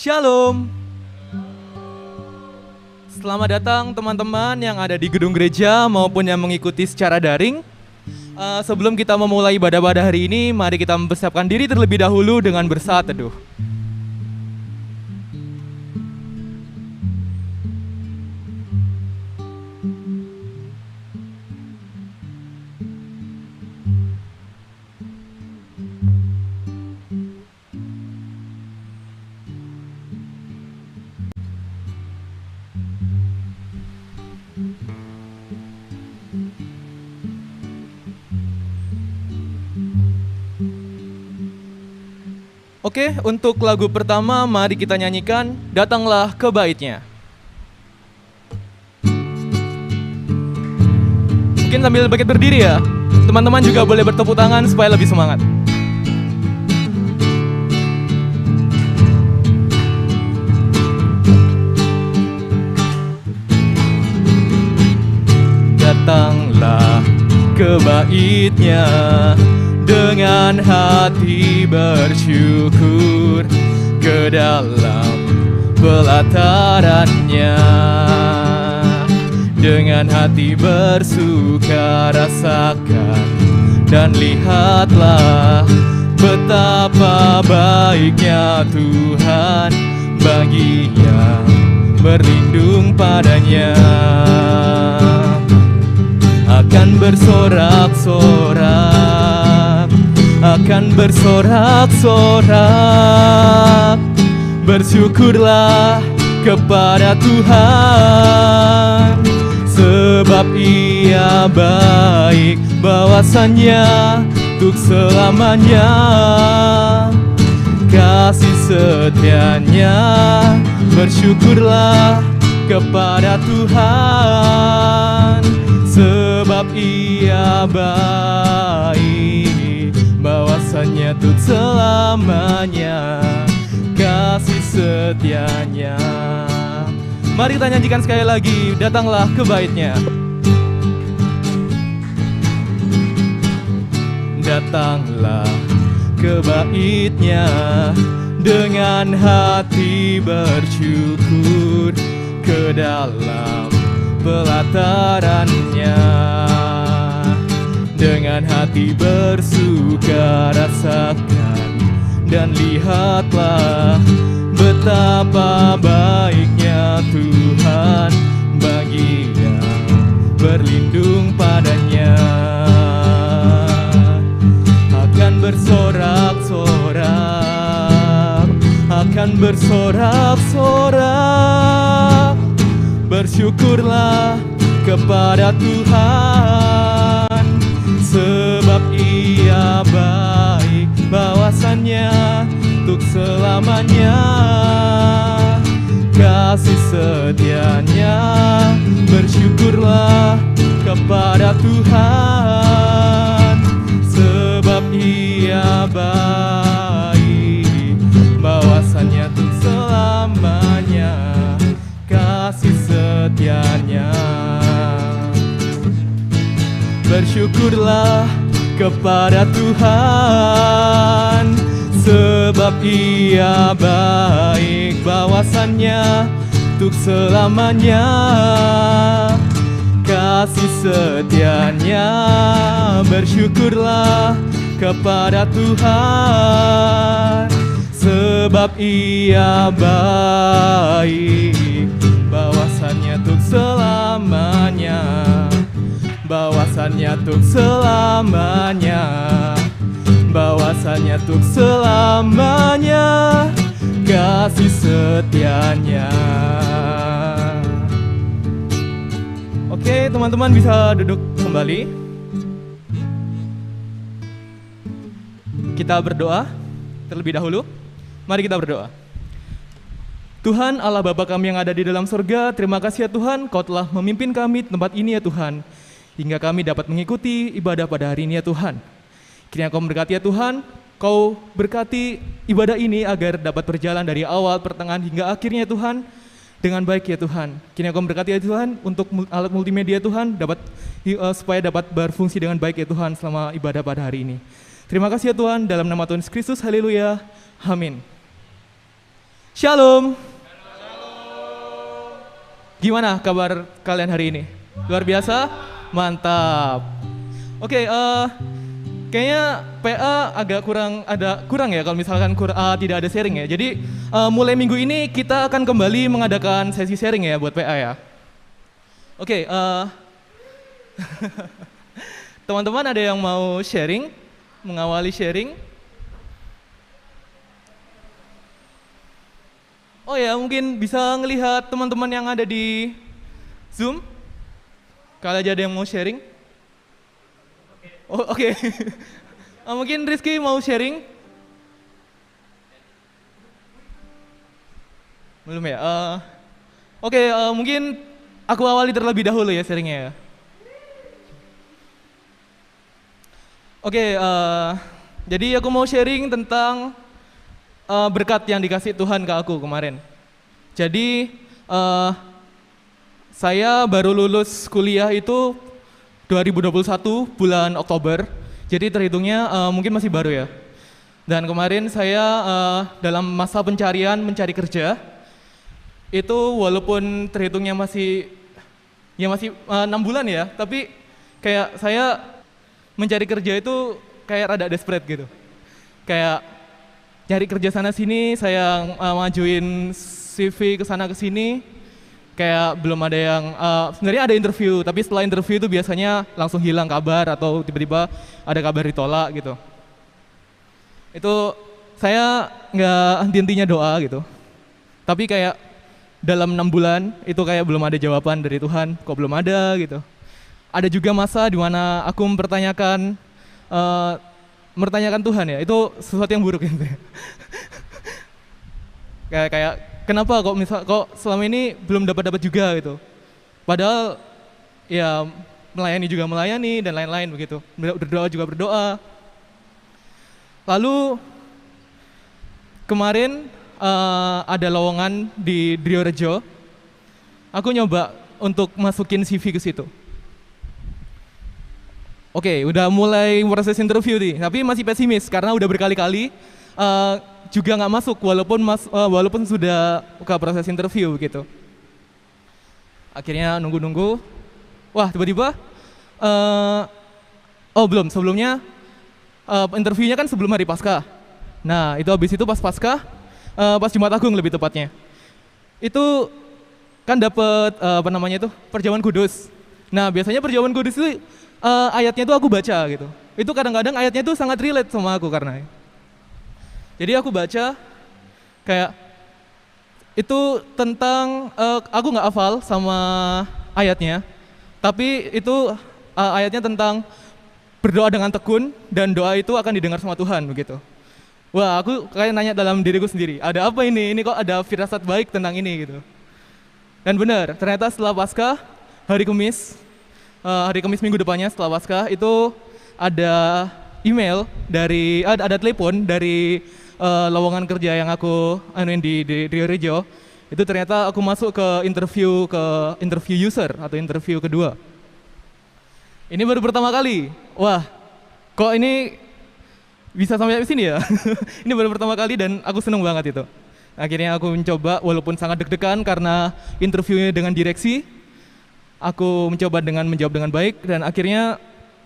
Shalom. Selamat datang teman-teman yang ada di gedung gereja maupun yang mengikuti secara daring. Sebelum kita memulai ibadah pada hari ini, mari kita mempersiapkan diri terlebih dahulu dengan bersaat teduh. Oke, untuk lagu pertama mari kita nyanyikan Datanglah ke Baitnya. Mungkin sambil bangkit berdiri ya. Teman-teman juga boleh bertepuk tangan supaya lebih semangat. Datanglah ke Baitnya dengan hati bersyukur ke dalam pelatarannya. Dengan hati bersuka rasakan dan lihatlah betapa baiknya Tuhan bagi yang berlindung padanya. Akan bersorak-sorak, akan bersorak-sorak, bersyukurlah kepada Tuhan, sebab Ia baik, bawasannya untuk selamanya. Kasih setianya, bersyukurlah kepada Tuhan, sebab Ia baik, bawasannya untuk selamanya. Kasih setianya. Mari kita nyanyikan sekali lagi, datanglah ke Baitnya. Datanglah ke Baitnya dengan hati bersyukur ke dalam pelatarannya. Dengan hati bersuka rasakan dan lihatlah betapa baiknya Tuhan bagi yang berlindung padanya. Akan bersorak-sorak, akan bersorak-sorak, bersyukurlah kepada Tuhan, sebab Ia baik, bawasannya untuk selamanya. Kasih setianya, bersyukurlah kepada Tuhan, sebab Ia baik, bawasannya untuk selamanya. Kasih setianya, bersyukurlah kepada Tuhan, sebab Ia baik, bawasannya untuk selamanya. Kasih setianya, bersyukurlah kepada Tuhan, sebab Ia baik, bawasannya untuk selamanya. Bawasannya untuk selamanya, bawasannya untuk selamanya. Kasih setianya. Oke, teman-teman bisa duduk kembali. Kita berdoa terlebih dahulu. Mari kita berdoa. Tuhan Allah Bapa kami yang ada di dalam surga, terima kasih ya Tuhan, Kau telah memimpin kami di tempat ini ya Tuhan, hingga kami dapat mengikuti ibadah pada hari ini ya Tuhan. Kiranya Kau memberkati ya Tuhan, Kau berkati ibadah ini agar dapat berjalan dari awal, pertengahan hingga akhirnya ya Tuhan, dengan baik ya Tuhan. Kiranya Kau memberkati ya Tuhan untuk alat multimedia Tuhan supaya dapat berfungsi dengan baik ya Tuhan selama ibadah pada hari ini. Terima kasih ya Tuhan, dalam nama Tuhan Yesus Kristus, haleluya, amin. Shalom. Gimana kabar kalian hari ini? Luar biasa? Mantap. Oke, kayaknya PA agak kurang ya kalau misalkan tidak ada sharing ya. Jadi mulai minggu ini kita akan kembali mengadakan sesi sharing ya buat PA ya. Oke, teman-teman ada yang mau sharing, mengawali sharing? Oh ya, mungkin bisa ngelihat teman-teman yang ada di Zoom. Kalau aja ada yang mau sharing. Oh, oke. Mungkin Rizky mau sharing? Belum ya? Oke, mungkin aku awali terlebih dahulu ya sharingnya ya. Oke, jadi aku mau sharing tentang berkat yang dikasih Tuhan ke aku kemarin. Jadi saya baru lulus kuliah itu 2021 bulan Oktober. Jadi terhitungnya mungkin masih baru ya. Dan kemarin saya dalam masa pencarian mencari kerja itu walaupun terhitungnya masih 6 bulan ya, tapi kayak saya mencari kerja itu kayak rada desperate gitu. Kayak cari kerja sana sini, saya majuin CV ke sana ke sini, kayak belum ada yang sebenarnya ada interview, tapi setelah interview itu biasanya langsung hilang kabar atau tiba-tiba ada kabar ditolak gitu. Itu saya nggak henti-hentinya doa gitu. Tapi kayak dalam 6 bulan itu kayak belum ada jawaban dari Tuhan, kok belum ada gitu. Ada juga masa di mana aku mempertanyakan Tuhan ya, itu sesuatu yang buruk gitu. kayak kenapa kok selama ini belum dapat juga gitu. Padahal ya melayani juga melayani dan lain-lain begitu. Berdoa juga berdoa. Lalu kemarin ada lowongan di Driorejo. Aku nyoba untuk masukin CV ke situ. Oke, udah mulai proses interview nih, tapi masih pesimis karena udah berkali-kali juga nggak masuk walaupun sudah ke proses interview gitu. Akhirnya nunggu-nunggu, wah tiba-tiba, belum, sebelumnya interviewnya kan sebelum hari Paskah. Nah itu habis itu pas Paskah, pas Jumat Agung lebih tepatnya, itu kan dapet perjamuan kudus. Nah biasanya perjamuan kudus itu ayatnya itu aku baca gitu. Itu kadang-kadang ayatnya itu sangat relate sama aku karena jadi aku baca kayak itu tentang aku nggak hafal sama ayatnya, tapi itu ayatnya tentang berdoa dengan tekun dan doa itu akan didengar sama Tuhan begitu. Wah, aku kayak nanya dalam diriku sendiri, ada apa ini? Ini kok ada firasat baik tentang ini gitu. Dan benar, ternyata setelah Paskah hari Kamis minggu depannya setelah Paskah itu ada email dari ada telepon dari lowongan kerja yang aku anuin di Driorejo. Itu ternyata aku masuk ke interview user atau interview kedua. Ini baru pertama kali. Wah, kok ini bisa sampai sini ya? Ini baru pertama kali dan aku seneng banget itu. Akhirnya aku mencoba walaupun sangat deg-degan karena interviewnya dengan direksi. Aku mencoba dengan menjawab dengan baik dan akhirnya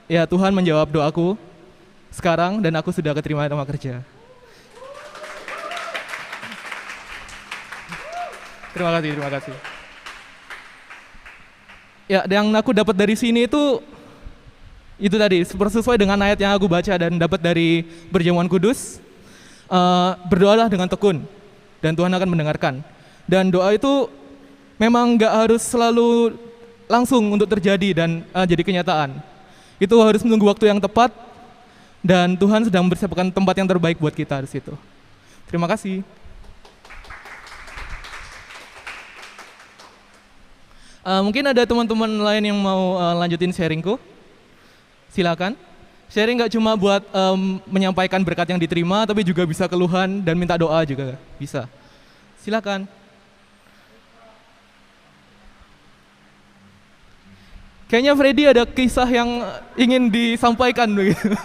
ya Tuhan menjawab doaku sekarang dan aku sudah keterima sama kerja. Terima kasih. Ya, yang aku dapat dari sini itu tadi sesuai dengan ayat yang aku baca dan dapat dari perjamuan kudus. Berdoalah dengan tekun dan Tuhan akan mendengarkan. Dan doa itu memang nggak harus selalu langsung untuk terjadi dan jadi kenyataan. Itu harus menunggu waktu yang tepat dan Tuhan sedang mempersiapkan tempat yang terbaik buat kita di situ. Terima kasih. Mungkin ada teman-teman lain yang mau lanjutin sharingku? Silakan. Sharing nggak cuma buat menyampaikan berkat yang diterima, tapi juga bisa keluhan dan minta doa juga bisa. Silakan. Kayaknya Freddy ada kisah yang ingin disampaikan begitu.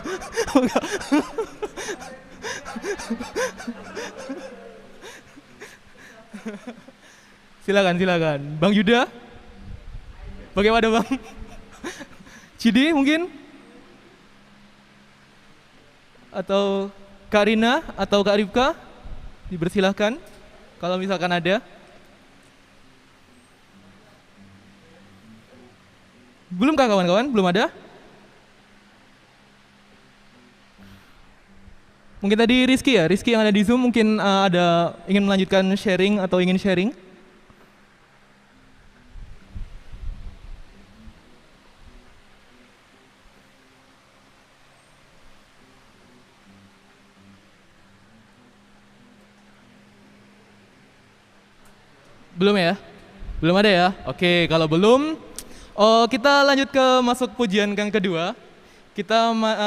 Silakan. Bang Yuda? Bagaimana Bang? Cidi mungkin? Atau Kak Rina atau Kak Ripka? Dipersilahkan kalau misalkan ada. Belum kah kawan-kawan? Belum ada? Mungkin tadi Rizky ya? Rizky yang ada di Zoom mungkin ada ingin melanjutkan sharing atau ingin sharing? Belum ya? Belum ada ya? Oke, kalau belum, kita lanjut ke masuk pujian yang kedua.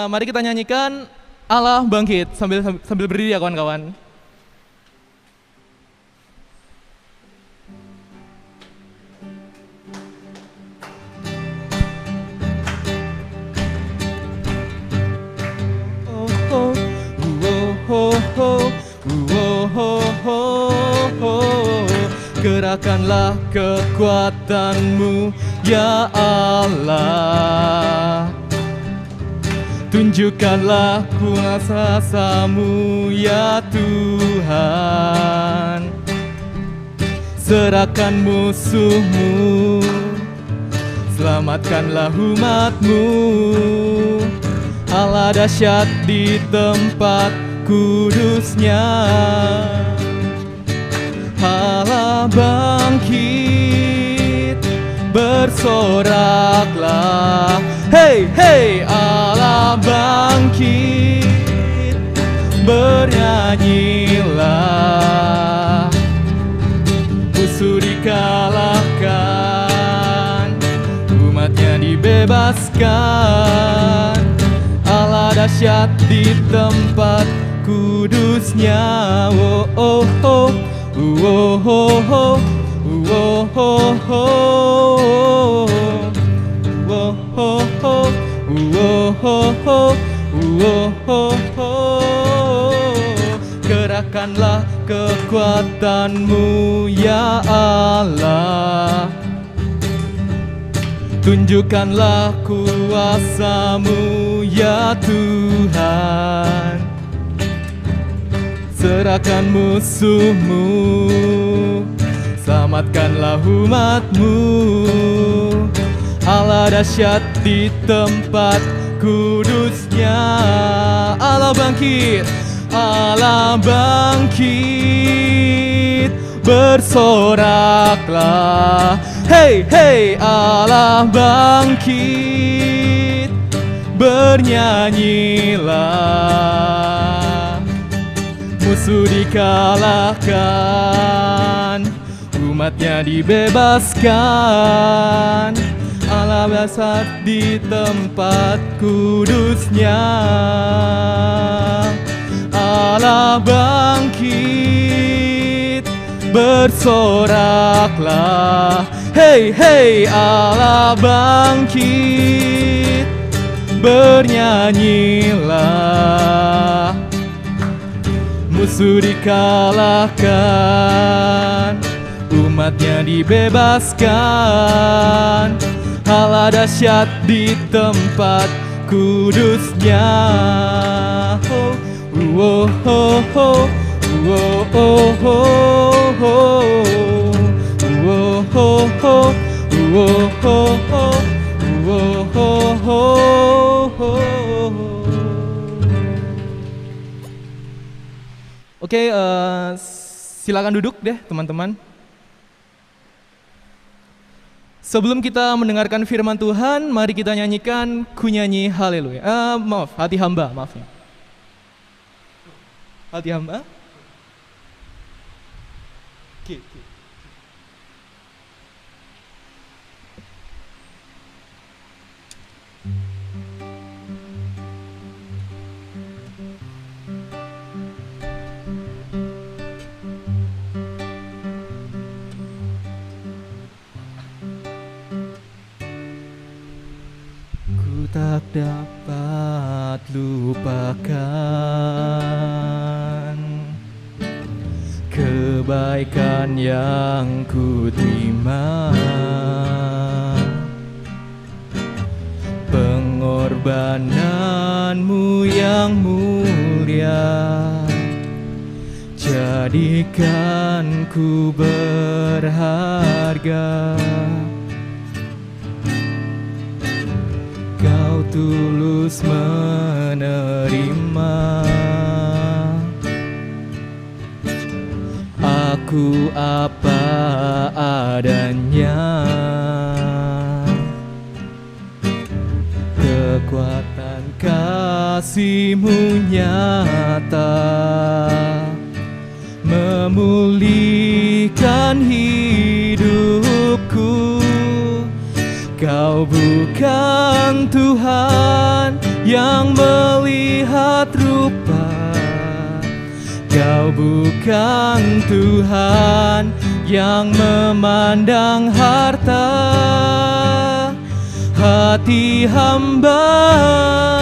Mari kita nyanyikan Allah Bangkit sambil berdiri ya kawan-kawan. Gerakkanlah kekuatan-Mu ya Allah, tunjukkanlah kuasa-Mu ya Tuhan. Serahkan musuh-Mu, selamatkanlah umat-Mu. Allah dahsyat di tempat kudusnya. Allah bangkit, bersoraklah. Hey, hey, Allah bangkit, bernyanyilah. Musuh dikalahkan, umatnya dibebaskan. Allah dahsyat di tempat kudusnya. Oh, oh, oh. Oh, oh, oh, oh, oh, oh, oh, oh, oh, oh. Gerakkanlah kekuatan-Mu ya Allah, tunjukkanlah kuasa-Mu ya Tuhan. Serahkan musuh-Mu, selamatkanlah umat-Mu. Allah dahsyat di tempat kudusnya. Allah bangkit, Allah bangkit, bersoraklah. Hey, hey, Allah bangkit, bernyanyilah. Musuh dikalahkan, umatnya dibebaskan. Allah dahsyat di tempat kudusnya. Allah bangkit, bersoraklah. Hey, hey, Allah bangkit, bernyanyilah. Musuh dikalahkan, umatnya dibebaskan. Allah dahsyat di tempat kudusnya. Oh, oh, oh, oh, oh, oh, oh, oh, oh, oh, oh, oh, oh, oh. Oke, silakan duduk deh teman-teman. Sebelum kita mendengarkan firman Tuhan, mari kita nyanyikan kunyanyi haleluya. Maaf, hati hamba, maaf ya. Hati hamba. Oke. Tak dapat lupakan kebaikan kebaikan yang ku terima, pengorbananmu yang mulia, jadikan ku berharga. Kau tulus menerima aku apa adanya. Kekuatan kasih-Mu nyata, memulihkan hidupku. Kau bukan Tuhan yang melihat rupa, Kau bukan Tuhan yang memandang harta. Hati hamba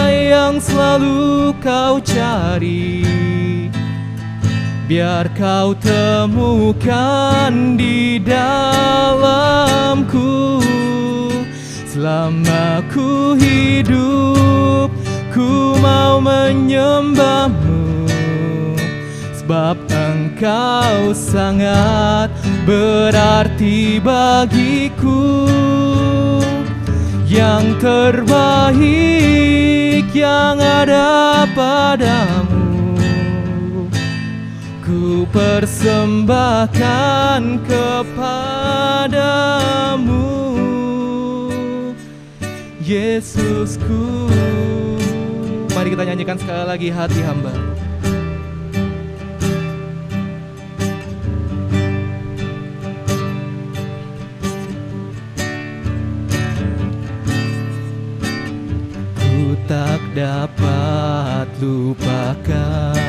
yang selalu Kau cari, biar Kau temukan di dalamku. Selama ku hidup, ku mau menyembah-Mu, sebab Engkau sangat berarti bagiku. Yang terbaik yang ada padamu, ku persembahkan kepadamu, Yesusku. Mari kita nyanyikan sekali lagi hati hamba. Ku tak dapat lupakan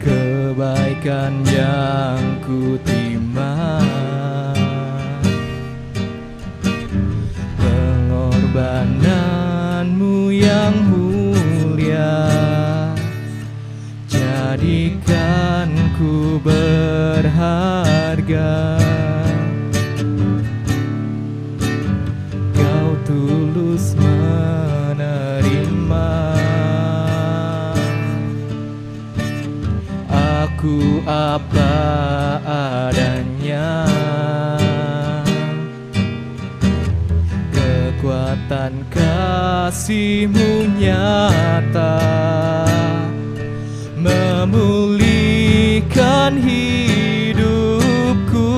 kebaikan yang ku terima, pengorbananmu yang mulia, jadikan ku berharga. Kau tulus menerima aku apa adanya. Kekuatan kasih-Mu nyata, memulihkan hidupku.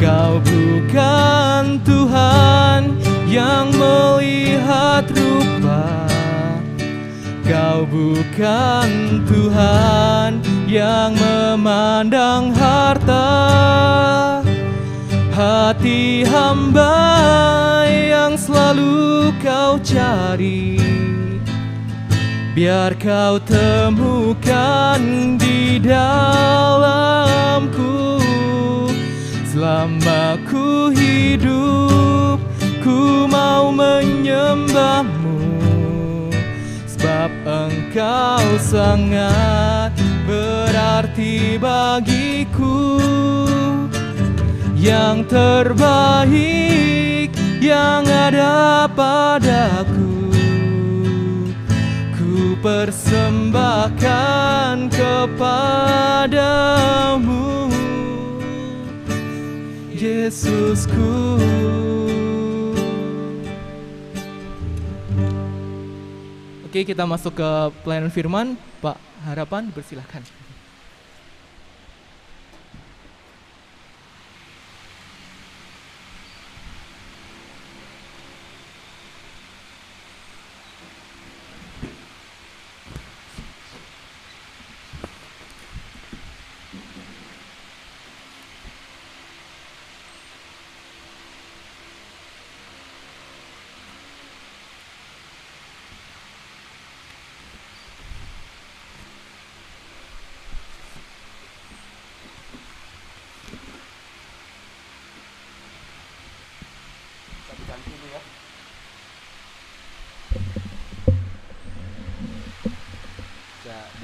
Kau bukan Tuhan yang melihat rupa, Kau bukan Tuhan yang memandang harta. Hati hamba yang selalu Kau cari, biar Kau temukan di dalamku. Selama ku hidup, ku mau menyembah-Mu, sebab Engkau sangat berarti bagiku. Yang terbaik yang ada padaku, ku persembahkan kepadamu, Yesusku. Oke, kita masuk ke pelayanan firman. Pak Harapan, dipersilakan.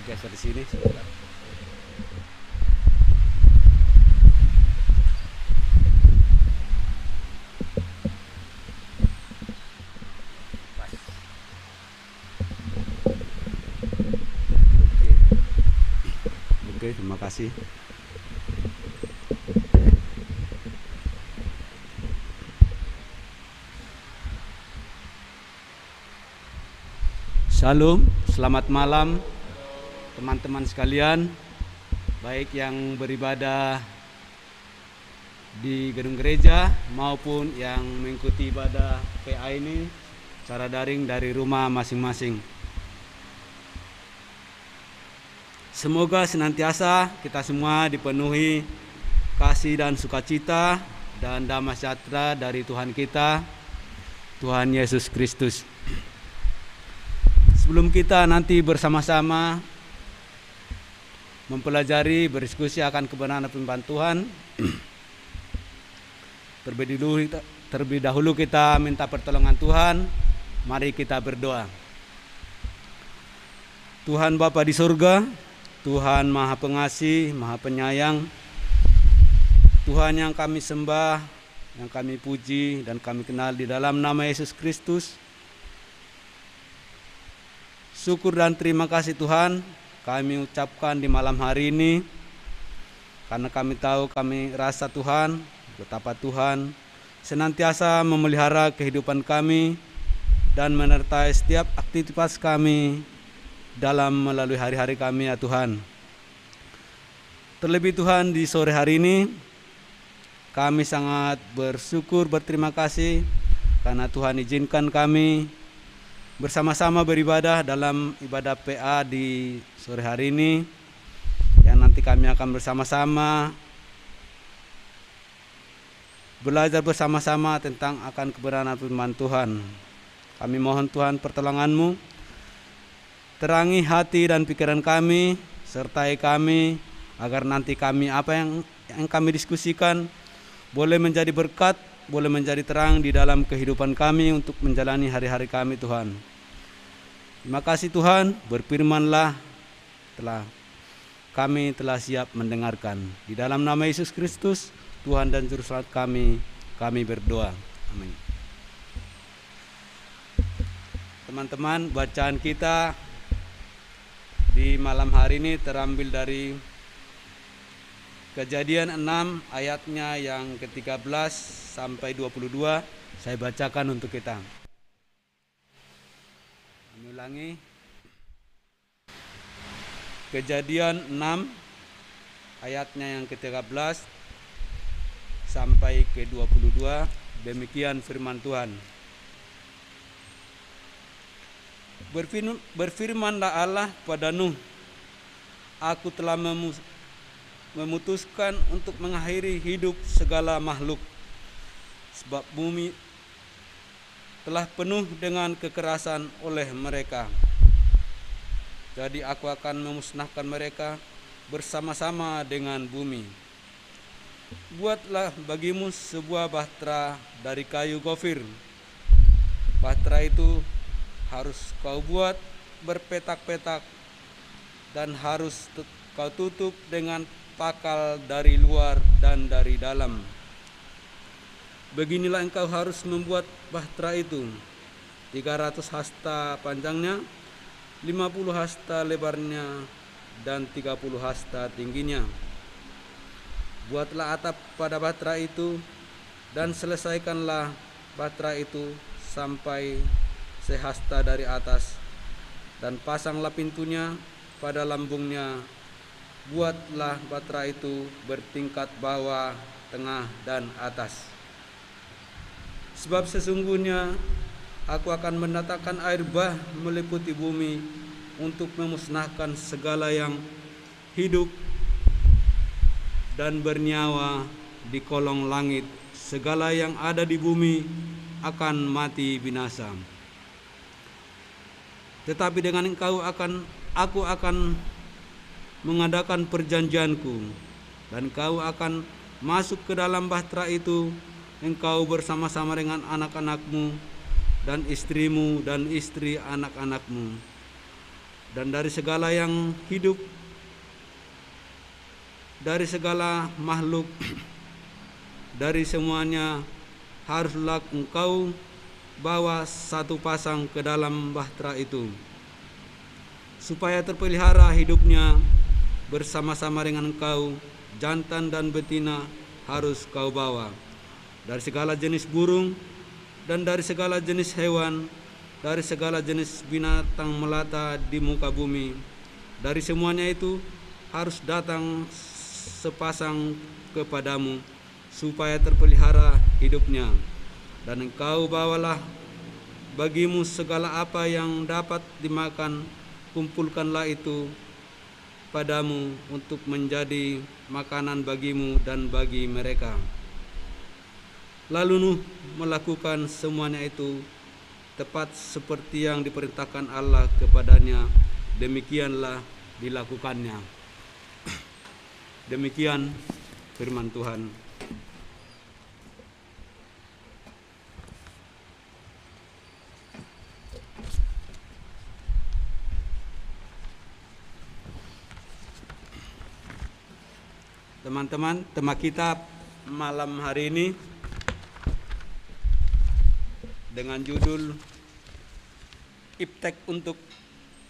geser di sini sebentar. Pas. Oke, terima kasih. Shalom, selamat malam teman-teman sekalian, baik yang beribadah di gedung gereja maupun yang mengikuti ibadah PA ini secara daring dari rumah masing-masing. Semoga senantiasa kita semua dipenuhi kasih dan sukacita dan damai sejahtera dari Tuhan kita, Tuhan Yesus Kristus. Sebelum kita nanti bersama-sama mempelajari, berdiskusi akan kebenaran firman Tuhan, terlebih dahulu kita minta pertolongan Tuhan. Mari kita berdoa. Tuhan Bapa di surga, Tuhan Maha Pengasih, Maha Penyayang, Tuhan yang kami sembah, yang kami puji dan kami kenal di dalam nama Yesus Kristus. Syukur dan terima kasih Tuhan kami ucapkan di malam hari ini, karena kami tahu, kami rasa Tuhan betapa Tuhan senantiasa memelihara kehidupan kami dan menyertai setiap aktivitas kami dalam melalui hari-hari kami ya Tuhan. Terlebih Tuhan di sore hari ini kami sangat bersyukur, berterima kasih karena Tuhan izinkan kami bersama-sama beribadah dalam ibadah PA di sore hari ini, yang nanti kami akan bersama-sama belajar bersama-sama tentang akan kebenaran firman Tuhan. Kami mohon Tuhan pertolongan-Mu, terangi hati dan pikiran kami, sertai kami agar nanti kami apa yang kami diskusikan boleh menjadi berkat, boleh menjadi terang di dalam kehidupan kami untuk menjalani hari-hari kami Tuhan. Terima kasih Tuhan, berfirman-Lah, kami telah siap mendengarkan. Di dalam nama Yesus Kristus, Tuhan dan Juru Selamat kami berdoa. Amin. Teman-teman, bacaan kita di malam hari ini terambil dari Kejadian 6 ayatnya yang ke-13 sampai 22. Saya bacakan untuk kita. Kami ulangi. Kejadian 6 ayatnya yang ke-13 sampai ke-22. Demikian firman Tuhan. Berfirmanlah Allah pada Nuh, aku telah memutuskan untuk mengakhiri hidup segala makhluk, sebab bumi telah penuh dengan kekerasan oleh mereka. Jadi aku akan memusnahkan mereka bersama-sama dengan bumi. Buatlah bagimu sebuah bahtera dari kayu gofir. Bahtera itu harus kau buat berpetak-petak dan harus kau tutup dengan pakal dari luar dan dari dalam. Beginilah engkau harus membuat bahtera itu: 300 hasta panjangnya, 50 hasta lebarnya, dan 30 hasta tingginya. Buatlah atap pada bahtera itu dan selesaikanlah bahtera itu sampai sehasta dari atas, dan pasanglah pintunya pada lambungnya. Buatlah bahtera itu bertingkat bawah, tengah, dan atas. Sebab sesungguhnya aku akan mendatangkan air bah meliputi bumi untuk memusnahkan segala yang hidup dan bernyawa di kolong langit. Segala yang ada di bumi akan mati binasa. Tetapi dengan aku akan mengadakan perjanjianku, dan kau akan masuk ke dalam bahtera itu, engkau bersama-sama dengan anak-anakmu dan istrimu dan istri anak-anakmu. dan dari segala yang hidup, dari segala makhluk, dari semuanya haruslah engkau bawa satu pasang ke dalam bahtera itu, supaya terpelihara hidupnya bersama-sama dengan engkau. Jantan dan betina harus kau bawa dari segala jenis burung dan dari segala jenis hewan, dari segala jenis binatang melata di muka bumi. Dari semuanya itu harus datang sepasang kepadamu, supaya terpelihara hidupnya. Dan engkau bawalah bagimu segala apa yang dapat dimakan, kumpulkanlah itu padamu untuk menjadi makanan bagimu dan bagi mereka. Lalu Nuh melakukan semuanya itu tepat seperti yang diperintahkan Allah kepadanya, demikianlah dilakukannya. Demikian firman Tuhan. Teman-teman, tema kita malam hari ini dengan judul Iptek untuk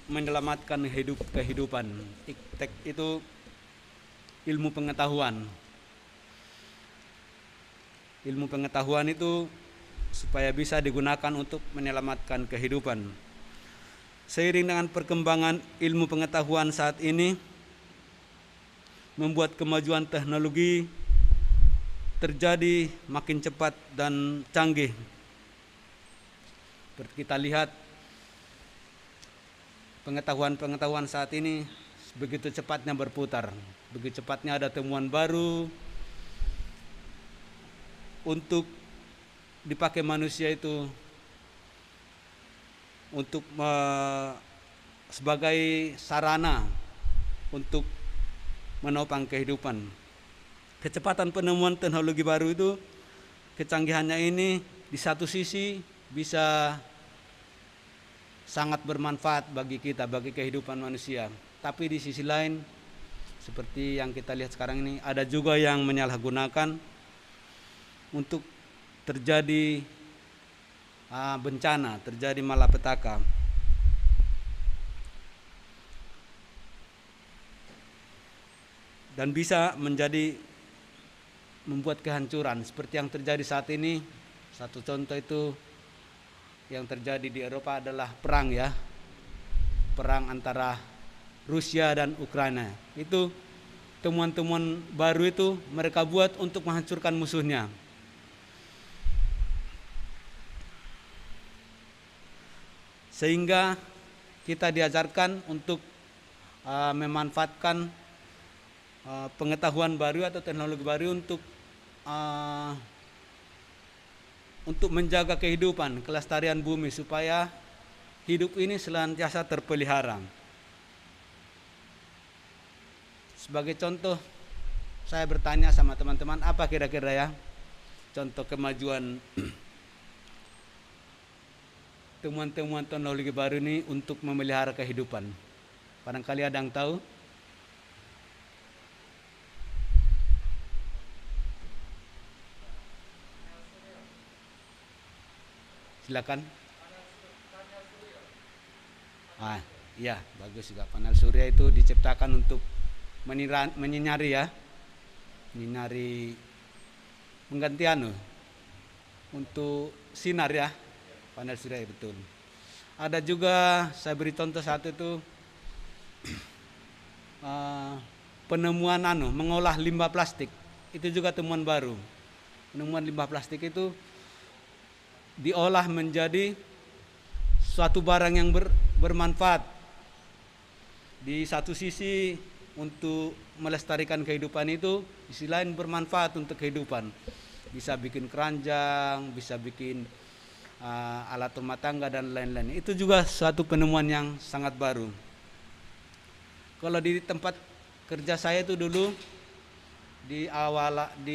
menyelamatkan kehidupan. Iptek itu ilmu pengetahuan. Ilmu pengetahuan itu supaya bisa digunakan untuk menyelamatkan kehidupan. Seiring dengan perkembangan ilmu pengetahuan saat ini, membuat kemajuan teknologi terjadi makin cepat dan canggih. Seperti kita lihat, pengetahuan saat ini begitu cepatnya berputar, begitu cepatnya ada temuan baru untuk dipakai manusia itu untuk sebagai sarana untuk menopang kehidupan. Kecepatan penemuan teknologi baru itu, kecanggihannya ini di satu sisi bisa sangat bermanfaat bagi kita, bagi kehidupan manusia. Tapi di sisi lain, seperti yang kita lihat sekarang ini, ada juga yang menyalahgunakan untuk terjadi bencana, terjadi malapetaka. Dan bisa membuat kehancuran seperti yang terjadi saat ini. Satu contoh itu yang terjadi di Eropa adalah perang ya. Perang antara Rusia dan Ukraina. Itu temuan-temuan baru itu mereka buat untuk menghancurkan musuhnya. Sehingga kita diajarkan untuk memanfaatkan pengetahuan baru atau teknologi baru untuk menjaga kehidupan, kelestarian bumi supaya hidup ini senantiasa terpelihara. Sebagai contoh, saya bertanya sama teman-teman, apa kira-kira ya contoh kemajuan temuan-temuan teknologi baru ini untuk memelihara kehidupan? Barangkali ada yang tahu? Silakan. Iya, bagus juga. Panel surya itu diciptakan untuk menyinari ya, menyinari penggantian untuk sinar ya, panel surya betul. Ada juga saya beri contoh satu itu penemuan mengolah limbah plastik. Itu juga temuan baru. Penemuan limbah plastik itu diolah menjadi suatu barang yang bermanfaat. Di satu sisi untuk melestarikan kehidupan itu, di sisi lain bermanfaat untuk kehidupan. Bisa bikin keranjang, bisa bikin alat rumah tangga dan lain-lain. Itu juga suatu penemuan yang sangat baru. Kalau di tempat kerja saya itu dulu di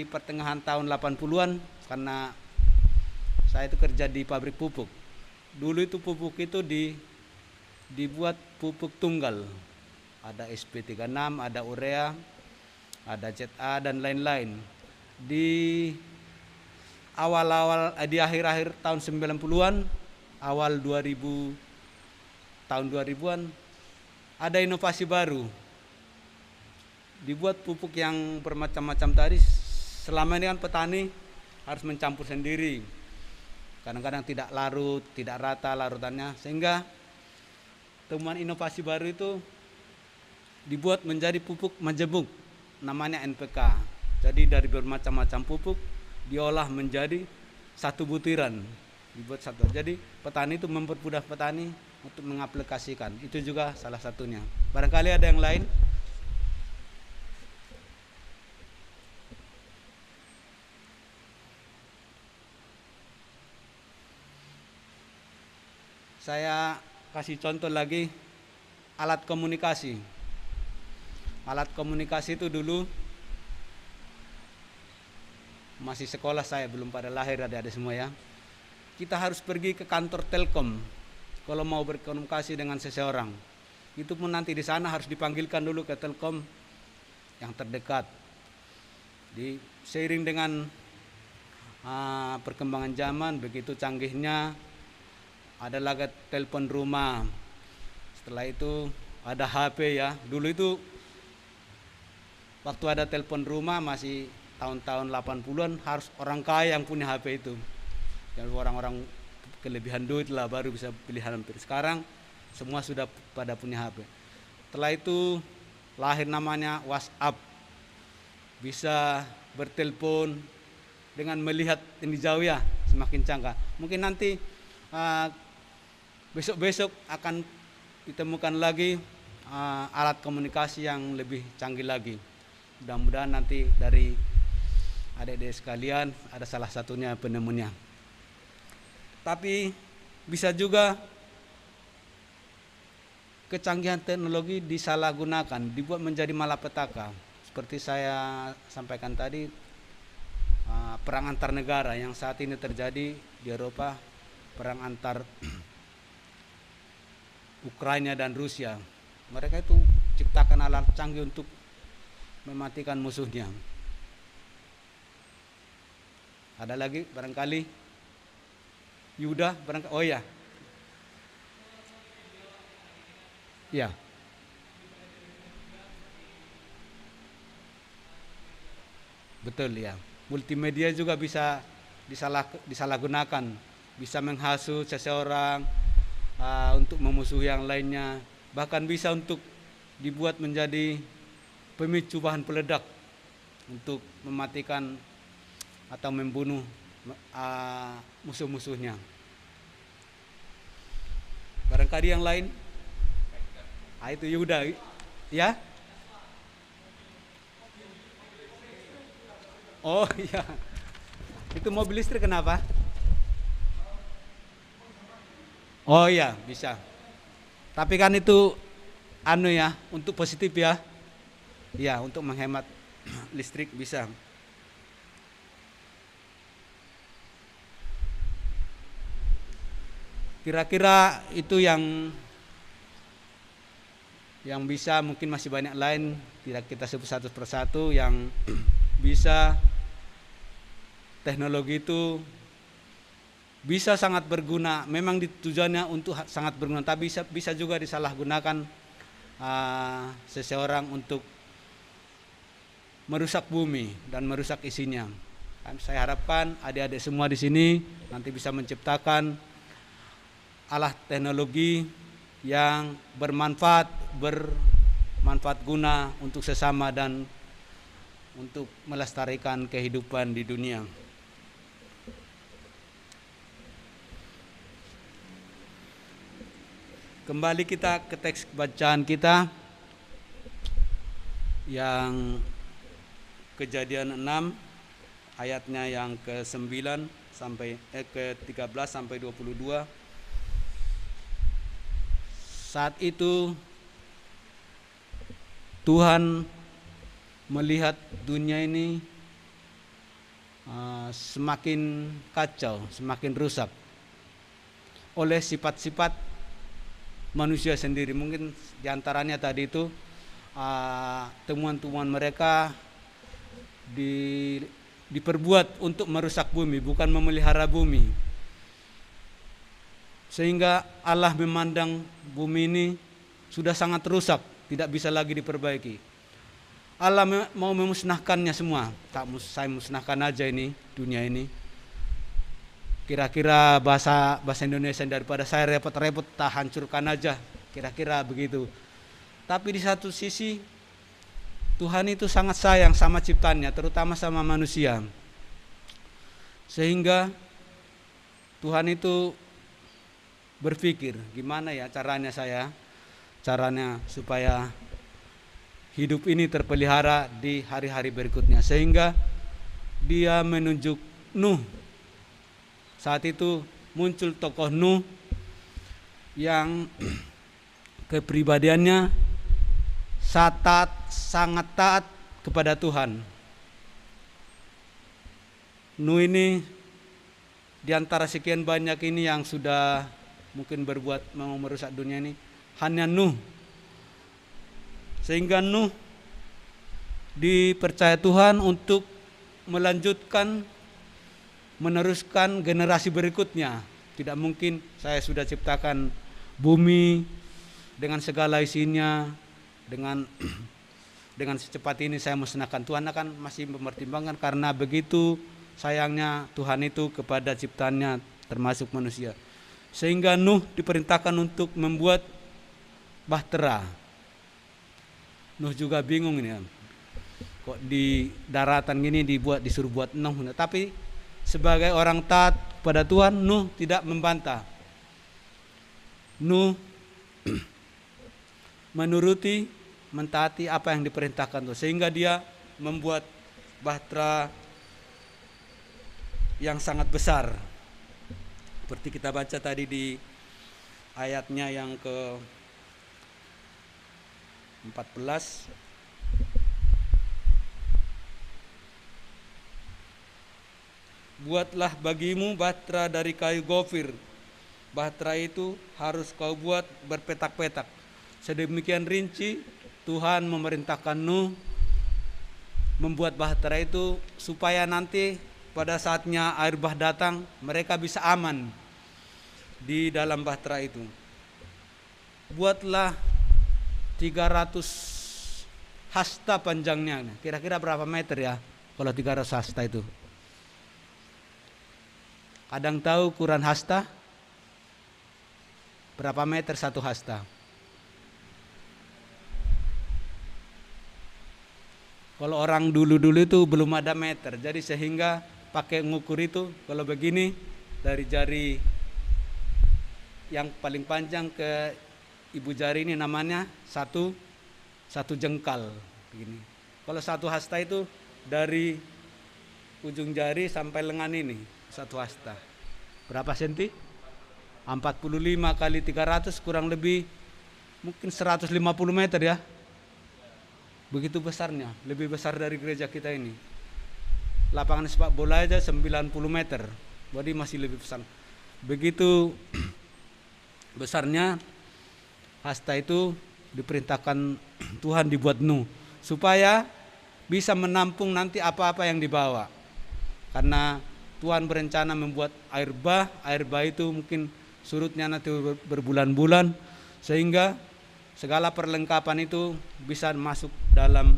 pertengahan tahun 80-an, karena saya itu kerja di pabrik pupuk. Dulu itu pupuk itu dibuat pupuk tunggal. Ada SP36, ada urea, ada ZA dan lain-lain. Di di akhir-akhir tahun 90-an, awal 2000 tahun 2000-an ada inovasi baru. Dibuat pupuk yang bermacam-macam tadi. Selama ini kan petani harus mencampur sendiri. Kadang-kadang tidak larut, tidak rata larutannya, sehingga temuan inovasi baru itu dibuat menjadi pupuk majemuk, namanya NPK. Jadi dari bermacam-macam pupuk diolah menjadi satu butiran, dibuat satu. Jadi petani itu mempermudah petani untuk mengaplikasikan. Itu juga salah satunya. Barangkali ada yang lain. Saya kasih contoh lagi, alat komunikasi. Alat komunikasi itu dulu masih sekolah, saya belum pada lahir adik-adik semua ya. Kita harus pergi ke kantor Telkom kalau mau berkomunikasi dengan seseorang. Itu pun nanti di sana harus dipanggilkan dulu ke Telkom yang terdekat. Seiring dengan perkembangan zaman begitu canggihnya, ada lagi telepon rumah. Setelah itu ada HP ya. Dulu itu waktu ada telepon rumah masih tahun-tahun 80-an, harus orang kaya yang punya HP itu. Yang orang-orang kelebihan duit lah baru bisa pilihan hampir. Sekarang semua sudah pada punya HP. Setelah itu lahir namanya WhatsApp. Bisa bertelepon dengan melihat ini jauh ya, semakin canggih. Mungkin nanti besok-besok akan ditemukan lagi alat komunikasi yang lebih canggih lagi. Mudah-mudahan nanti dari adik-adik sekalian ada salah satunya penemunya. Tapi bisa juga kecanggihan teknologi disalahgunakan, dibuat menjadi malapetaka. Seperti saya sampaikan tadi, perang antar negara yang saat ini terjadi di Eropa, perang antar Ukraina dan Rusia. Mereka itu ciptakan alat canggih untuk mematikan musuhnya. Ada lagi barangkali Yuda, barangkali, oh ya. Ya. Betul ya. Multimedia juga bisa disalahgunakan, bisa menghasut seseorang untuk memusuhi yang lainnya, bahkan bisa untuk dibuat menjadi pemicu bahan peledak untuk mematikan atau membunuh musuh-musuhnya. Barangkali yang lain, itu Yuda ya. Oh iya, itu mobil listrik kenapa? Oh iya, bisa. Tapi kan itu ya, untuk positif ya. Ya, untuk menghemat listrik bisa. Kira-kira itu yang bisa, mungkin masih banyak lain, tidak kita sebut satu persatu yang bisa. Teknologi itu bisa sangat berguna, memang tujuannya untuk sangat berguna, tapi bisa juga disalahgunakan seseorang untuk merusak bumi dan merusak isinya. Saya harapkan adik-adik semua di sini nanti bisa menciptakan alat teknologi yang bermanfaat guna untuk sesama dan untuk melestarikan kehidupan di dunia. Kembali kita ke teks bacaan kita yang Kejadian 6 ayatnya yang ke-9 sampai ke-13 sampai 22. Saat itu Tuhan melihat dunia ini semakin kacau, semakin rusak oleh sifat-sifat manusia sendiri. Mungkin diantaranya tadi itu temuan-temuan mereka diperbuat untuk merusak bumi, bukan memelihara bumi. Sehingga Allah memandang bumi ini sudah sangat rusak, tidak bisa lagi diperbaiki. Allah mau memusnahkannya semua. Tak saya musnahkan aja ini dunia ini. Kira-kira bahasa Indonesia, daripada saya repot-repot, tak hancurkan aja. Kira-kira begitu. Tapi di satu sisi Tuhan itu sangat sayang sama ciptaannya, terutama sama manusia. Sehingga Tuhan itu berpikir, gimana ya caranya supaya hidup ini terpelihara di hari-hari berikutnya. Sehingga dia menunjuk Nuh. Saat itu muncul tokoh Nuh yang kepribadiannya sangat taat kepada Tuhan. Nuh ini di antara sekian banyak ini yang sudah mungkin berbuat mau merusak dunia ini, hanya Nuh. Sehingga Nuh dipercaya Tuhan untuk meneruskan generasi berikutnya. Tidak mungkin saya sudah ciptakan bumi dengan segala isinya, dengan secepat ini saya musnahkan. Tuhan akan masih mempertimbangkan, karena begitu sayangnya Tuhan itu kepada ciptaannya termasuk manusia. Sehingga Nuh diperintahkan untuk membuat bahtera. Nuh juga bingung ini, kok di daratan gini disuruh buat Nuh. Tapi sebagai orang taat pada Tuhan, Nuh tidak membantah. Nuh mentaati apa yang diperintahkan Tuhan, sehingga dia membuat bahtera yang sangat besar. Seperti kita baca tadi di ayatnya yang ke-14. Buatlah bagimu bahtera dari kayu gofir. Bahtera itu harus kau buat berpetak-petak. Sedemikian rinci Tuhan memerintahkan Nuh membuat bahtera itu supaya nanti pada saatnya air bah datang, mereka bisa aman di dalam bahtera itu. Buatlah 300 hasta panjangnya. Kira-kira berapa meter ya kalau 300 hasta itu? Kadang tahu ukuran hasta? Berapa meter satu hasta? Kalau orang dulu-dulu itu belum ada meter, jadi sehingga pakai ngukur itu, kalau begini dari jari yang paling panjang ke ibu jari ini namanya satu jengkal begini. Kalau satu hasta itu dari ujung jari sampai lengan ini satu hasta. Berapa senti? 45 kali 300 kurang lebih mungkin 150 meter ya. Begitu besarnya, lebih besar dari gereja kita ini. Lapangan sepak bola aja 90 meter, jadi masih lebih besar. Begitu besarnya hasta itu diperintahkan Tuhan dibuat Nuh supaya bisa menampung nanti apa-apa yang dibawa. Karena Tuhan berencana membuat air bah itu mungkin surutnya nanti berbulan-bulan, sehingga segala perlengkapan itu bisa masuk dalam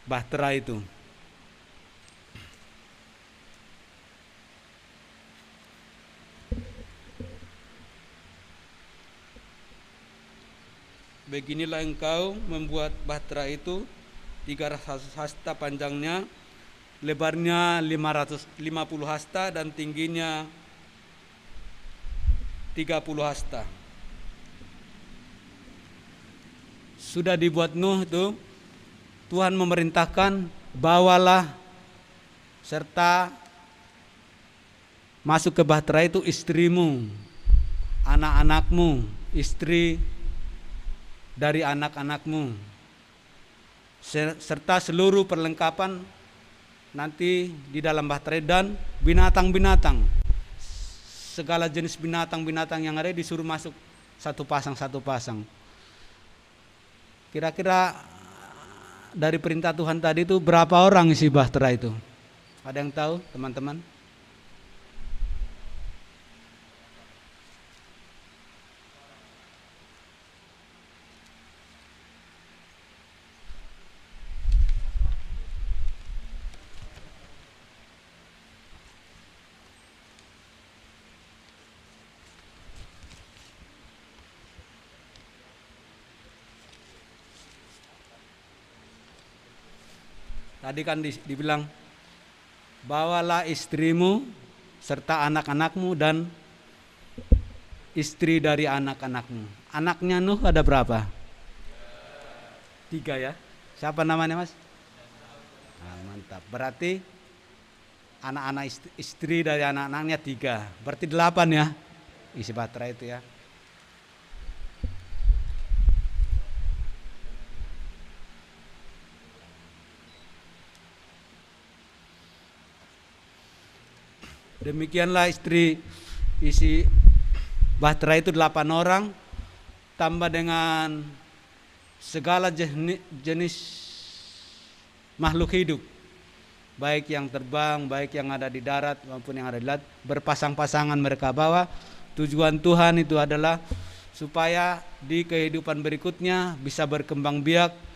bahtera itu. Beginilah engkau membuat bahtera itu 300 hasta panjangnya, lebarnya 550 hasta dan tingginya 30 hasta. Sudah dibuat Nuh itu, Tuhan memerintahkan bawalah serta masuk ke bahtera itu istrimu, anak-anakmu, istri dari anak-anakmu, serta seluruh perlengkapan nanti di dalam bahtera dan binatang-binatang. segala jenis binatang-binatang yang ada disuruh masuk satu pasang. Kira-kira dari perintah Tuhan tadi itu berapa orang isi bahtera itu? Ada yang tahu teman-teman? Tadi kan dibilang, bawalah istrimu serta anak-anakmu dan istri dari anak-anakmu. Anaknya Nuh ada berapa? 3 ya. Siapa namanya Mas? Nah, mantap. Berarti anak-anak istri dari anak-anaknya 3. Berarti 8 ya isi bahtera itu ya. Demikianlah isi bahtera itu 8 orang, tambah dengan segala jenis makhluk hidup, baik yang terbang, baik yang ada di darat maupun yang ada di laut, berpasang-pasangan mereka bawa. Tujuan Tuhan itu adalah supaya di kehidupan berikutnya bisa berkembang biak,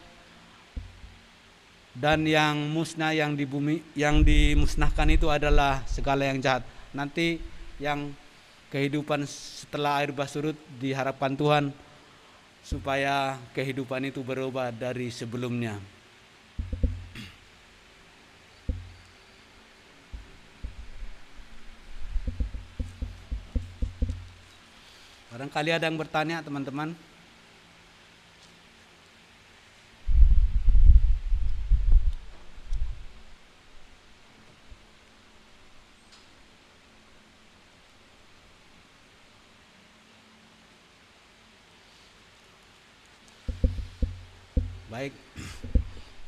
dan yang musnah, yang di bumi, yang dimusnahkan itu adalah segala yang jahat. Nanti yang kehidupan setelah air bah surut diharapkan Tuhan supaya kehidupan itu berubah dari sebelumnya. Barangkali ada yang bertanya teman-teman. Baik,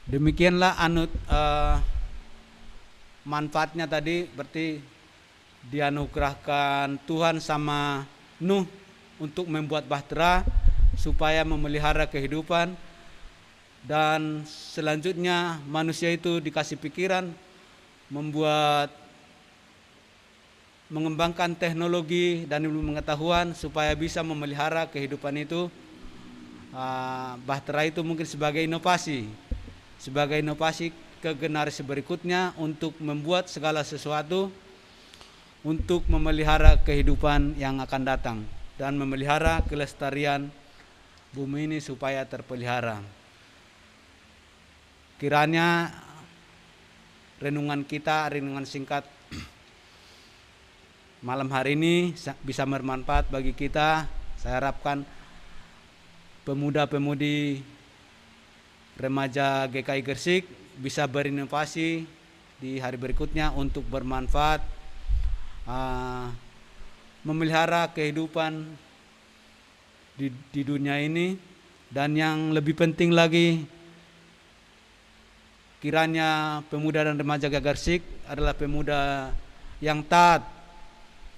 demikianlah manfaatnya tadi. Berarti dianugerahkan Tuhan sama Nuh untuk membuat bahtera supaya memelihara kehidupan, dan selanjutnya manusia itu dikasih pikiran mengembangkan teknologi dan ilmu pengetahuan supaya bisa memelihara kehidupan itu. Bahtera itu mungkin sebagai inovasi ke generasi berikutnya untuk membuat segala sesuatu untuk memelihara kehidupan yang akan datang dan memelihara kelestarian bumi ini supaya terpelihara. Kiranya renungan singkat malam hari ini bisa bermanfaat bagi kita. Saya harapkan pemuda-pemudi remaja GKI Gresik bisa berinovasi di hari berikutnya untuk bermanfaat, memelihara kehidupan di dunia ini. Dan yang lebih penting lagi, kiranya pemuda dan remaja GKI Gresik adalah pemuda yang taat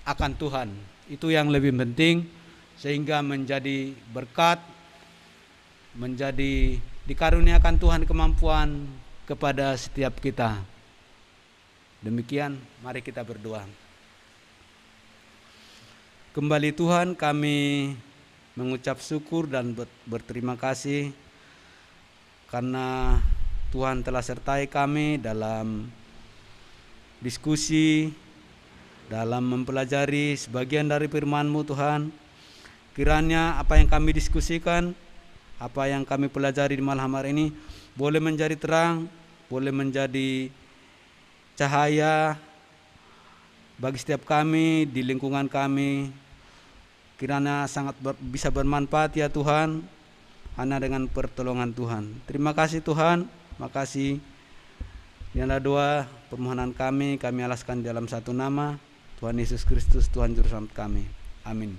akan Tuhan. Itu yang lebih penting, sehingga menjadi berkat, menjadi dikaruniakan Tuhan kemampuan kepada setiap kita. Demikian, mari kita berdoa. Kembali Tuhan, kami mengucap syukur dan berterima kasih karena Tuhan telah sertai kami dalam diskusi, dalam mempelajari sebagian dari firman-Mu Tuhan. Kiranya apa yang kami diskusikan, apa yang kami pelajari di malam hari ini boleh menjadi terang, boleh menjadi cahaya bagi setiap kami di lingkungan kami. Kiranya sangat bisa bermanfaat ya Tuhan, hanya dengan pertolongan Tuhan. Terima kasih Tuhan, makasih. Ini adalah doa permohonan kami alaskan dalam satu nama, Tuhan Yesus Kristus, Tuhan Juru Selamat kami. Amin.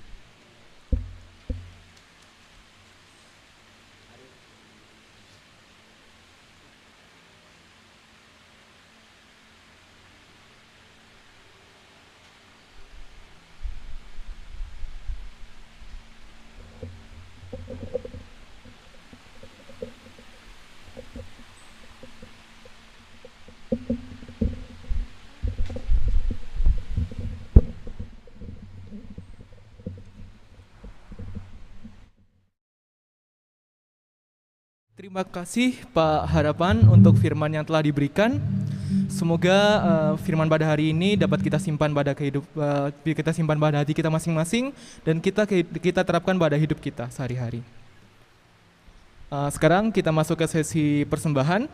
Terima kasih Pak Harapan untuk firman yang telah diberikan. Semoga firman pada hari ini dapat kita simpan pada kita simpan pada hati kita masing-masing dan kita terapkan pada hidup kita sehari-hari. Sekarang kita masuk ke sesi persembahan.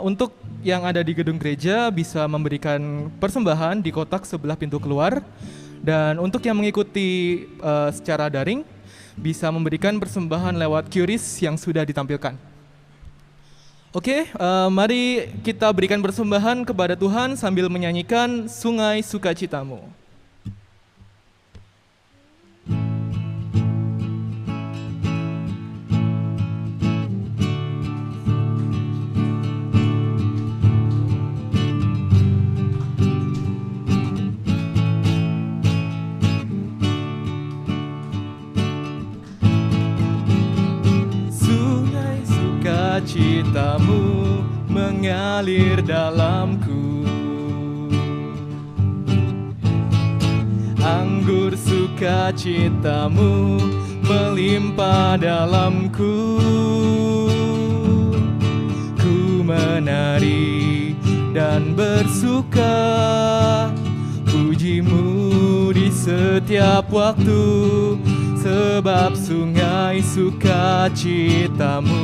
Untuk yang ada di gedung gereja bisa memberikan persembahan di kotak sebelah pintu keluar, dan untuk yang mengikuti secara daring bisa memberikan persembahan lewat QRIS yang sudah ditampilkan. Oke, mari kita berikan persembahan kepada Tuhan sambil menyanyikan Sungai Sukacitamu. Sukacitamu mengalir dalamku, anggur sukacitamu melimpah dalamku. Ku menari dan bersuka, pujimu di setiap waktu, sebab sungai sukacitamu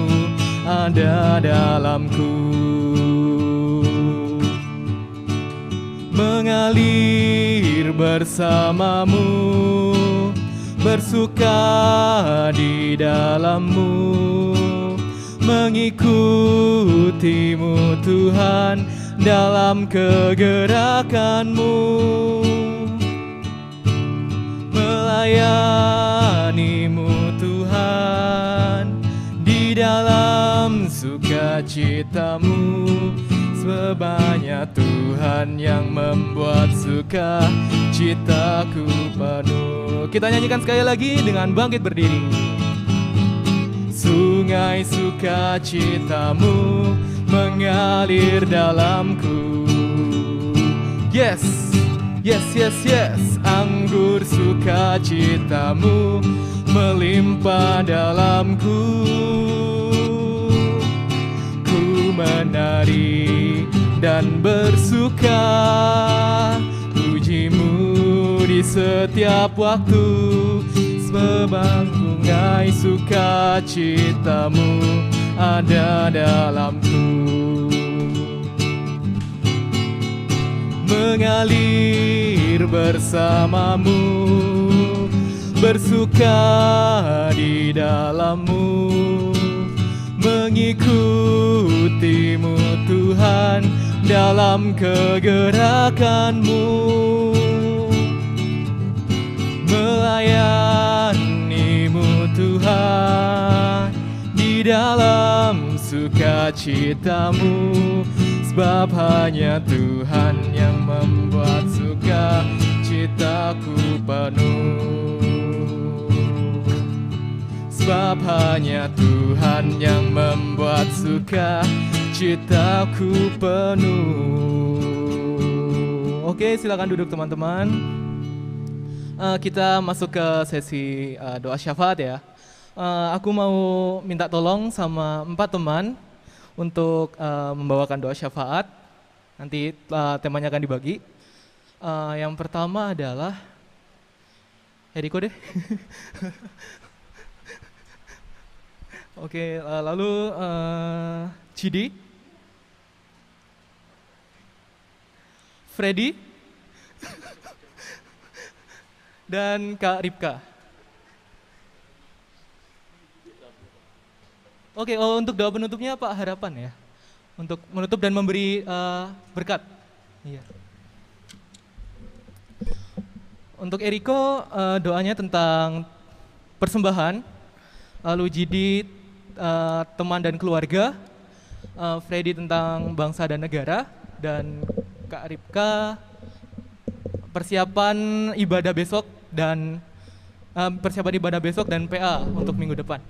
ada dalamku. Mengalir bersamamu, bersuka di dalammu, mengikutimu Tuhan dalam kegerakanmu, melayanimu Tuhan di dalam sukacitamu, sebabnya Tuhan yang membuat sukacitaku penuh. Kita nyanyikan sekali lagi dengan bangkit berdiri. Sungai sukacitamu mengalir dalamku. Yes, yes, yes, yes. Anggur sukacitamu melimpah dalamku. Ku menari dan bersuka, pujimu di setiap waktu, sebab sungai sukacitamu ada dalamku. Mengalir bersamamu, bersuka di dalammu, mengikutimu Tuhan dalam kegerakanmu, melayanimu Tuhan di dalam sukacitamu, sebab hanya Tuhan yang membuat sukacitaku penuh. Sebab hanya Tuhan yang membuat sukacitaku penuh. Oke, silakan duduk teman-teman. Kita masuk ke sesi doa syafaat ya. Aku mau minta tolong sama 4 teman untuk membawakan doa syafaat. Nanti temanya akan dibagi. Yang pertama adalah Eriko deh. Oke, lalu Cidi, Freddy, dan Kak Ripka. Oke, untuk doa penutupnya Pak Harapan ya, untuk menutup dan memberi berkat. Iya. Untuk Eriko doanya tentang persembahan, lalu Jidi teman dan keluarga, Freddy tentang bangsa dan negara, dan Kak Ripka persiapan ibadah besok dan PA untuk minggu depan.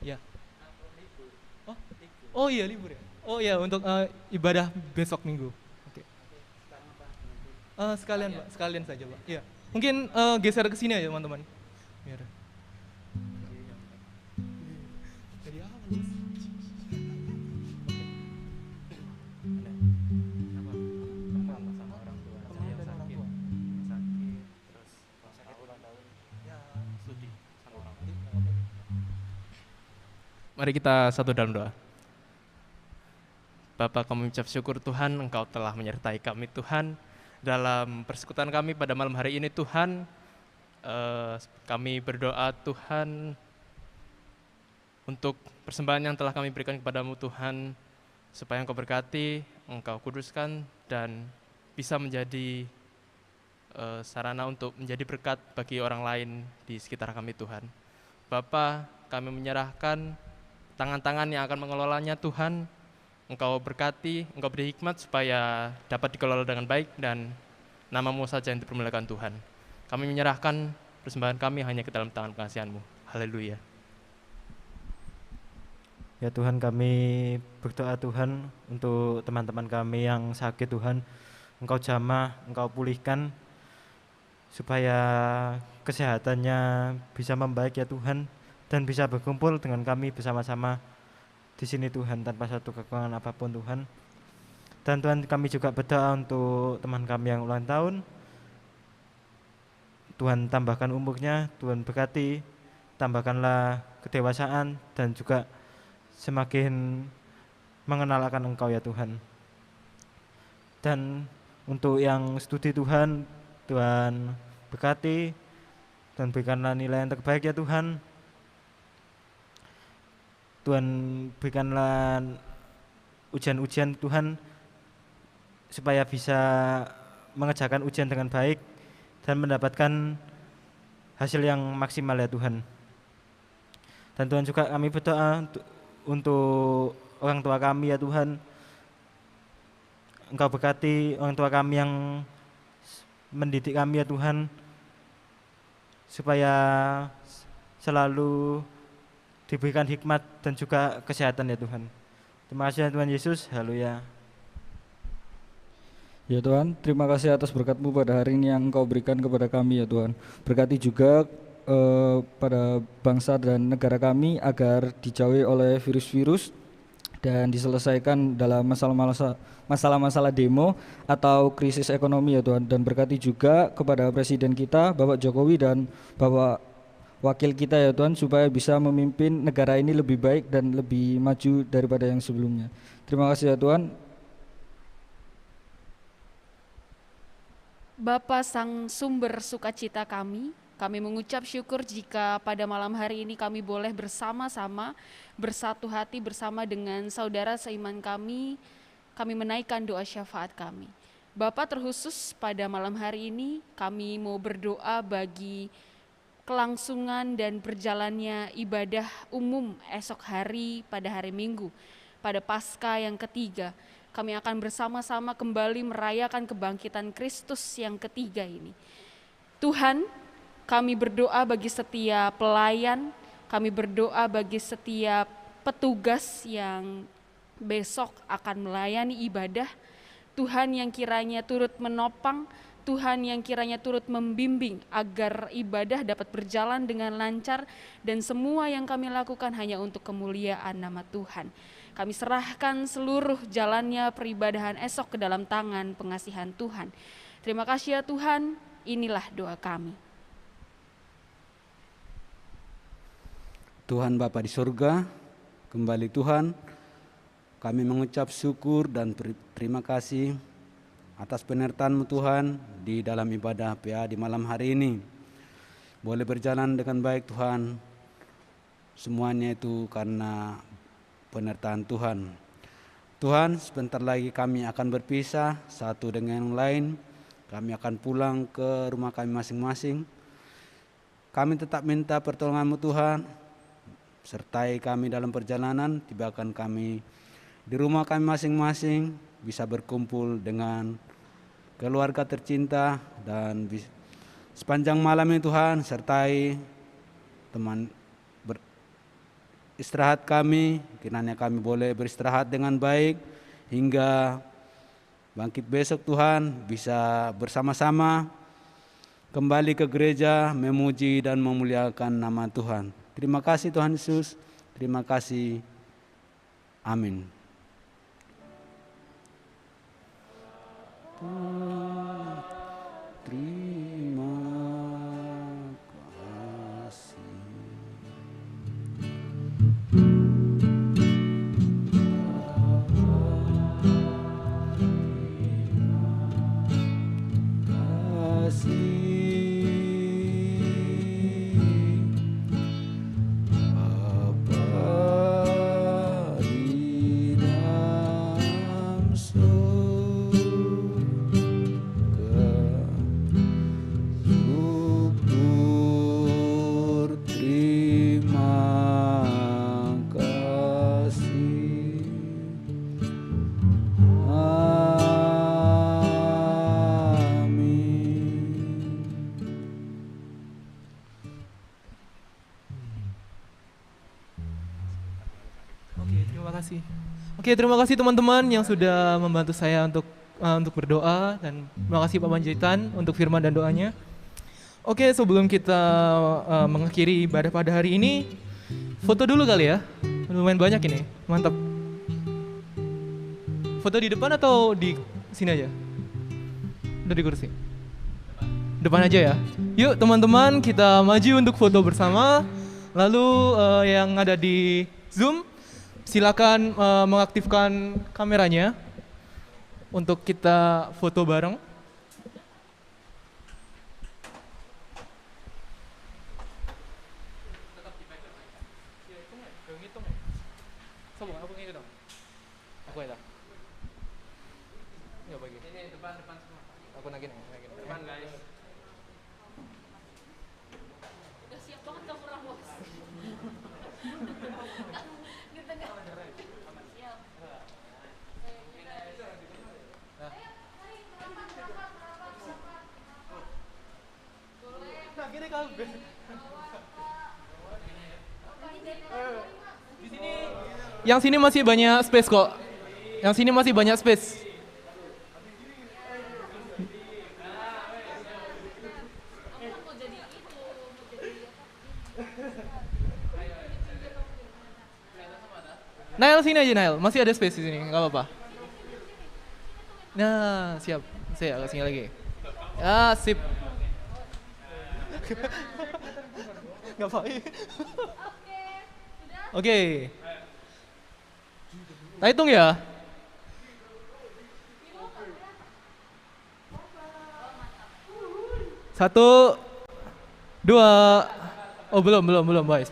Ya. Oh iya libur ya. Oh iya untuk ibadah besok minggu. Oke. Sekalian Pak, sekalian saja Pak. Iya. Mungkin geser ke sini aja teman-teman. Biar. Mari kita satu dalam doa. Bapa, kami mengucap syukur Tuhan, Engkau telah menyertai kami Tuhan dalam persekutuan kami pada malam hari ini Tuhan. Kami berdoa Tuhan untuk persembahan yang telah kami berikan kepadamu Tuhan, supaya Engkau berkati, Engkau kuduskan, dan bisa menjadi sarana untuk menjadi berkat bagi orang lain di sekitar kami Tuhan. Bapa, kami menyerahkan tangan-tangan yang akan mengelolanya Tuhan. Engkau berkati, Engkau beri hikmat supaya dapat dikelola dengan baik dan nama-Mu saja yang dipermuliakan Tuhan. Kami menyerahkan persembahan kami hanya ke dalam tangan pengasihan-Mu. Haleluya. Ya Tuhan, kami berdoa Tuhan untuk teman-teman kami yang sakit Tuhan. Engkau jamah, Engkau pulihkan supaya kesehatannya bisa membaik ya Tuhan, dan bisa berkumpul dengan kami bersama-sama di sini Tuhan tanpa satu kekurangan apapun Tuhan. Dan Tuhan, kami juga berdoa untuk teman kami yang ulang tahun. Tuhan tambahkan umurnya, Tuhan berkati, tambahkanlah kedewasaan dan juga semakin mengenal akan Engkau ya Tuhan. Dan untuk yang studi Tuhan, Tuhan berkati dan berikanlah nilai yang terbaik ya Tuhan. Tuhan berikanlah ujian-ujian Tuhan supaya bisa mengerjakan ujian dengan baik dan mendapatkan hasil yang maksimal ya Tuhan. Dan Tuhan juga kami berdoa untuk orang tua kami ya Tuhan. Engkau berkati orang tua kami yang mendidik kami ya Tuhan, supaya selalu diberikan hikmat dan juga kesehatan ya Tuhan. Terima kasih ya Tuhan Yesus. Haleluya. Ya Tuhan, terima kasih atas berkat-Mu pada hari ini yang Engkau berikan kepada kami ya Tuhan. Berkati juga pada bangsa dan negara kami agar dijauhi oleh virus-virus dan diselesaikan dalam masalah-masalah demo atau krisis ekonomi ya Tuhan. Dan berkati juga kepada Presiden kita, Bapak Jokowi, dan Bapak Wakil kita ya Tuhan, supaya bisa memimpin negara ini lebih baik dan lebih maju daripada yang sebelumnya. Terima kasih ya Tuhan. Bapa Sang Sumber Sukacita kami mengucap syukur jika pada malam hari ini kami boleh bersama-sama bersatu hati bersama dengan saudara seiman kami menaikkan doa syafaat kami. Bapa, terkhusus pada malam hari ini kami mau berdoa bagi kelangsungan dan berjalannya ibadah umum esok hari pada hari Minggu, pada Paskah yang ketiga. Kami akan bersama-sama kembali merayakan kebangkitan Kristus yang ketiga ini. Tuhan, kami berdoa bagi setiap pelayan, kami berdoa bagi setiap petugas yang besok akan melayani ibadah. Tuhan yang kiranya turut menopang, Tuhan yang kiranya turut membimbing agar ibadah dapat berjalan dengan lancar, dan semua yang kami lakukan hanya untuk kemuliaan nama Tuhan. Kami serahkan seluruh jalannya peribadahan esok ke dalam tangan pengasihan Tuhan. Terima kasih ya Tuhan, inilah doa kami. Tuhan Bapa di surga, kembali Tuhan, kami mengucap syukur dan terima kasih atas penyertaan-Mu Tuhan di dalam ibadah PA di malam hari ini. Boleh berjalan dengan baik Tuhan, semuanya itu karena penyertaan Tuhan. Tuhan, sebentar lagi kami akan berpisah satu dengan yang lain. Kami akan pulang ke rumah kami masing-masing. Kami tetap minta pertolongan-Mu Tuhan, sertai kami dalam perjalanan, tibakan kami di rumah kami masing-masing, bisa berkumpul dengan keluarga tercinta, dan sepanjang malam ini Tuhan, sertai teman istirahat kami, kiranya kami boleh beristirahat dengan baik hingga bangkit besok Tuhan, bisa bersama-sama kembali ke gereja memuji dan memuliakan nama Tuhan. Terima kasih Tuhan Yesus, terima kasih, amin. Terima kasih. Oke, terima kasih teman-teman yang sudah membantu saya untuk berdoa, dan terima kasih Pak Panjaitan untuk firman dan doanya. Oke, sebelum kita mengakhiri ibadah pada hari ini, foto dulu kali ya. Lumayan banyak ini, mantap. Foto di depan atau di sini aja? Udah di kursi? Depan aja ya. Yuk teman-teman, kita maju untuk foto bersama. Lalu yang ada di Zoom, silakan mengaktifkan kameranya untuk kita foto bareng. Aku ya. Ya bagi. Ini depan semua. Aku nagin depan guys. Udah siap banget kamu Ramos. Di tengah. Siap. Nah, gini kabeh. Di sini. Yang sini masih banyak space kok. Yang sini masih banyak space. Nail sini aja Nail, masih ada space di sini, nggak apa-apa. Nah, siap. Saya agak sini lagi. Ya, sip. Ngapain? Oke. Kita hitung ya. Satu, dua. Oh belum guys.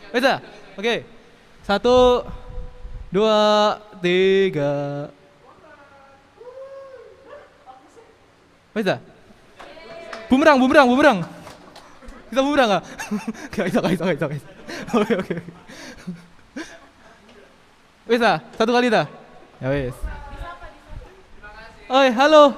Bisa? Oke. Satu, dua, tiga. Bisa? Bumerang. Kita bumerang nggak? Gak bisa. Oke. Bisa? Satu kali dah? Ya wis. Oi, halo.